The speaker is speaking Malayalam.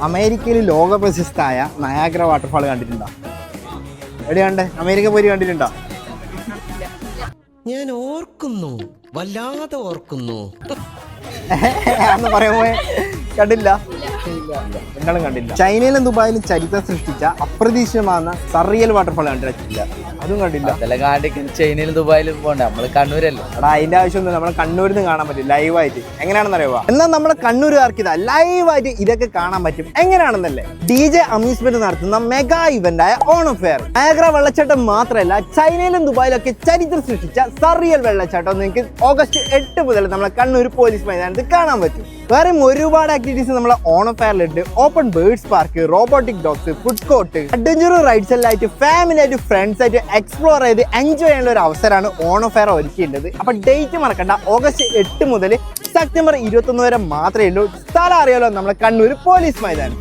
അമേരിക്കയിൽ ലോക പ്രശസ്തമായ നയാഗ്ര വാട്ടർഫാൾ കണ്ടിട്ടുണ്ടോ? എവിടെ കണ്ടേ? അമേരിക്ക പോയി കണ്ടിട്ടുണ്ടോ? ഞാൻ ഓർക്കുന്നു, വല്ലാതെ ഓർക്കുന്നു. എന്ന് പറയുമ്പോ കണ്ടില്ല, നിങ്ങളും കണ്ടില്ല. ചൈനയിലും ദുബായിലും ചരിത്രം സൃഷ്ടിച്ച അപ്രതീക്ഷിതമാകുന്ന സറിയൽ വാട്ടർഫാൾ കണ്ടിട്ടില്ല, അതും കണ്ടില്ല. ചൈനയിലും ദുബായിലും പോകണ്ട, നമ്മള് കണ്ണൂരല്ലേ. എടാ അതിന്റെ ആവശ്യമൊന്നും നമ്മളെ കണ്ണൂരിൽ നിന്ന് കാണാൻ പറ്റും ലൈവായിട്ട്. എങ്ങനെയാണെന്ന് അറിയുക? എന്നാൽ നമ്മളെ കണ്ണൂരുകാർക്ക് ഇതാ ലൈവായിട്ട് ഇതൊക്കെ കാണാൻ പറ്റും. എങ്ങനെയാണെന്നല്ലേ? DJ അമ്യൂസ്മെന്റ് നടത്തുന്ന മെഗാ ഇവന്റ് ആയ ഓണം ഫെയർ. നയാഗ്ര വെള്ളച്ചാട്ടം മാത്രമല്ല, ചൈനയിലും ദുബായിലൊക്കെ ചരിത്രം സൃഷ്ടിച്ച സറിയൽ വെള്ളച്ചാട്ടം നിങ്ങൾക്ക് ഓഗസ്റ്റ് 8 മുതൽ നമ്മളെ കണ്ണൂർ പോലീസ് മൈതാനത്ത് കാണാൻ പറ്റും. വേറെയും ഒരുപാട് ആക്ടിവിറ്റീസ് നമ്മളെ ഓണം ഫെയറിലുണ്ട്. Open birds park, robotic dogs, food court, adventure rides എല്ലാം ആയിട്ട് ഫാമിലി ആയിട്ട് ഫ്രണ്ട്സ് ആയിട്ട് എക്സ്പ്ലോർ ചെയ്ത് എൻജോയ് ചെയ്യാനുള്ള ഒരു അവസരമാണ് ഓണം ഫെയർ ഒരുക്കിയിട്ടുള്ളത്. അപ്പൊ ഡേറ്റ് മറക്കണ്ട, ഓഗസ്റ്റ് 8 മുതൽ സെപ്റ്റംബർ 21 വരെ മാത്രമേ ഉള്ളൂ. സ്ഥലം അറിയാലോ, നമ്മളെ കണ്ണൂർ പോലീസ് മൈതാനം.